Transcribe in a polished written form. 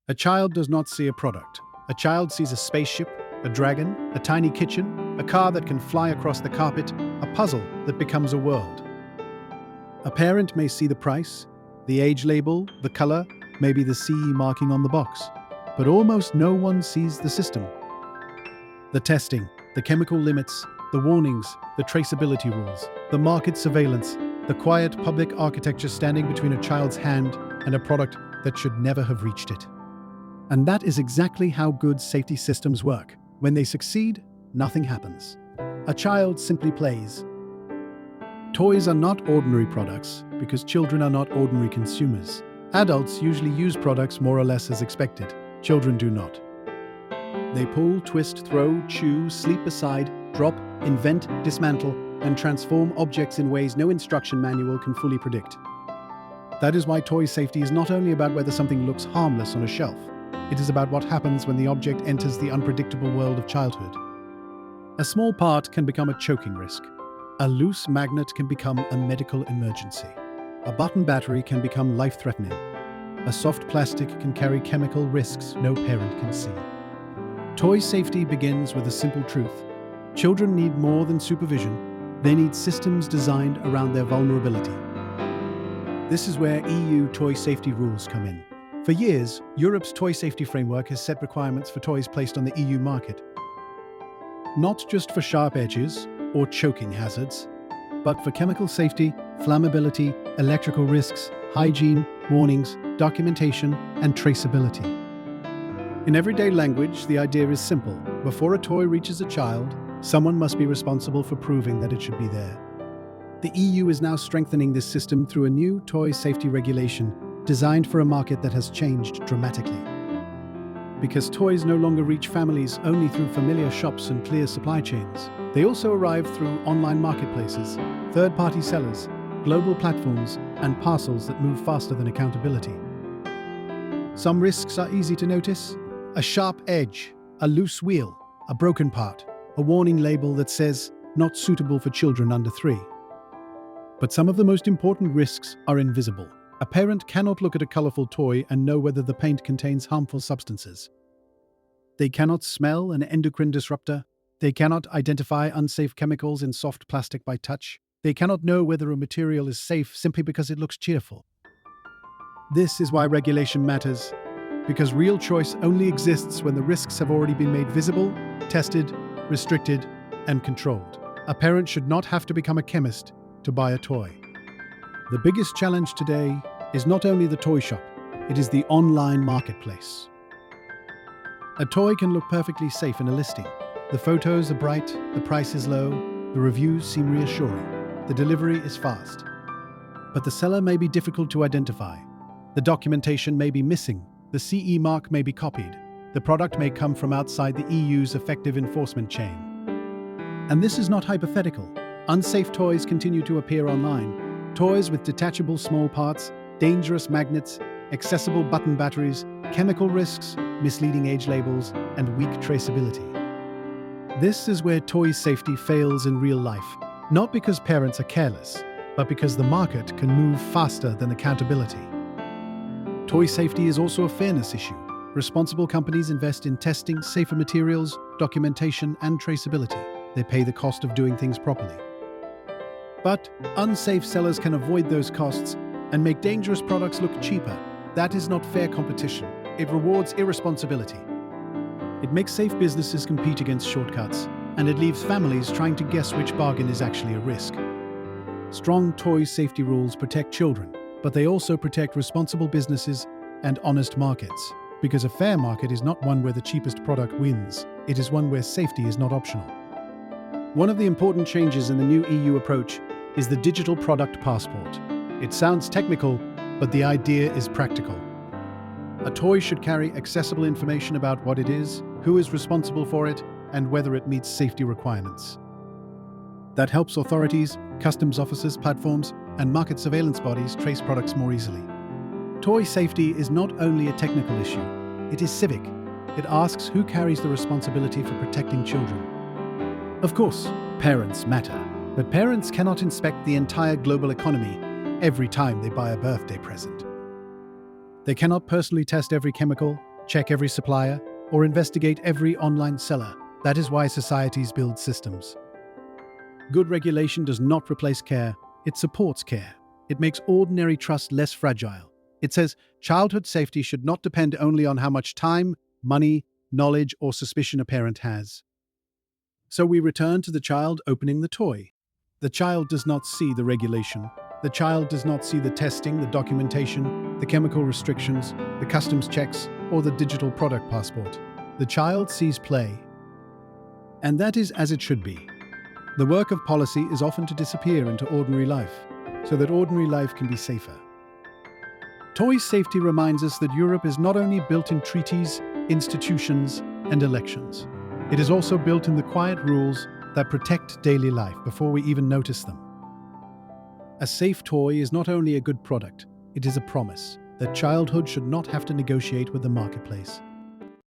A child does not see a product. A child sees a spaceship, a dragon, a tiny kitchen, a car that can fly across the carpet, a puzzle that becomes a world. A parent may see the price, the age label, the color, maybe the CE marking on the box, but almost no one sees the system. The testing, the chemical limits, the warnings, the traceability rules, the market surveillance, the quiet public architecture standing between a child's hand and a product that should never have reached it. And that is exactly how good safety systems work. When they succeed, nothing happens. A child simply plays. Toys are not ordinary products because children are not ordinary consumers. Adults usually use products more or less as expected. Children do not. They pull, twist, throw, chew, sleep beside, drop, invent, dismantle, and transform objects in ways no instruction manual can fully predict. That is why toy safety is not only about whether something looks harmless on a shelf. It is about what happens when the object enters the unpredictable world of childhood. A small part can become a choking risk. A loose magnet can become a medical emergency. A button battery can become life-threatening. A soft plastic can carry chemical risks no parent can see. Toy safety begins with a simple truth. Children need more than supervision. They need systems designed around their vulnerability. This is where EU toy safety rules come in. For years, Europe's toy safety framework has set requirements for toys placed on the EU market. Not just for sharp edges or choking hazards, but for chemical safety, flammability, electrical risks, hygiene, warnings, documentation, and traceability. In everyday language, the idea is simple. Before a toy reaches a child, someone must be responsible for proving that it should be there. The EU is now strengthening this system through a new toy safety regulation designed for a market that has changed dramatically. Because toys no longer reach families only through familiar shops and clear supply chains, they also arrive through online marketplaces, third-party sellers, global platforms, and parcels that move faster than accountability. Some risks are easy to notice: a sharp edge, a loose wheel, a broken part, a warning label that says, "Not suitable for children under 3." But some of the most important risks are invisible. A parent cannot look at a colorful toy and know whether the paint contains harmful substances. They cannot smell an endocrine disruptor. They cannot identify unsafe chemicals in soft plastic by touch. They cannot know whether a material is safe simply because it looks cheerful. This is why regulation matters, because real choice only exists when the risks have already been made visible, tested, restricted, and controlled. A parent should not have to become a chemist to buy a toy. The biggest challenge today is not only the toy shop, it is the online marketplace. A toy can look perfectly safe in a listing. The photos are bright, the price is low, the reviews seem reassuring, the delivery is fast. But the seller may be difficult to identify. The documentation may be missing, the CE mark may be copied, the product may come from outside the EU's effective enforcement chain. And this is not hypothetical. Unsafe toys continue to appear online. Toys with detachable small parts, dangerous magnets, accessible button batteries, chemical risks, misleading age labels, and weak traceability. This is where toy safety fails in real life, not because parents are careless, but because the market can move faster than accountability. Toy safety is also a fairness issue. Responsible companies invest in testing, safer materials, documentation, and traceability. They pay the cost of doing things properly. But unsafe sellers can avoid those costs and make dangerous products look cheaper. That is not fair competition. It rewards irresponsibility. It makes safe businesses compete against shortcuts, and it leaves families trying to guess which bargain is actually a risk. Strong toy safety rules protect children, but they also protect responsible businesses and honest markets. Because a fair market is not one where the cheapest product wins. It is one where safety is not optional. One of the important changes in the new EU approach is the digital product passport. It sounds technical, but the idea is practical. A toy should carry accessible information about what it is, who is responsible for it, and whether it meets safety requirements. That helps authorities, customs officers, platforms, and market surveillance bodies trace products more easily. Toy safety is not only a technical issue, it is civic. It asks who carries the responsibility for protecting children. Of course, parents matter, but parents cannot inspect the entire global economy every time they buy a birthday present. They cannot personally test every chemical, check every supplier, or investigate every online seller. That is why societies build systems. Good regulation does not replace care, it supports care. It makes ordinary trust less fragile. It says childhood safety should not depend only on how much time, money, knowledge, or suspicion a parent has. So we return to the child opening the toy. The child does not see the regulation. The child does not see the testing, the documentation, the chemical restrictions, the customs checks, or the digital product passport. The child sees play. And that is as it should be. The work of policy is often to disappear into ordinary life, so that ordinary life can be safer. Toy safety reminds us that Europe is not only built in treaties, institutions, and elections. It is also built in the quiet rules that protect daily life before we even notice them. A safe toy is not only a good product, it is a promise that childhood should not have to negotiate with the marketplace.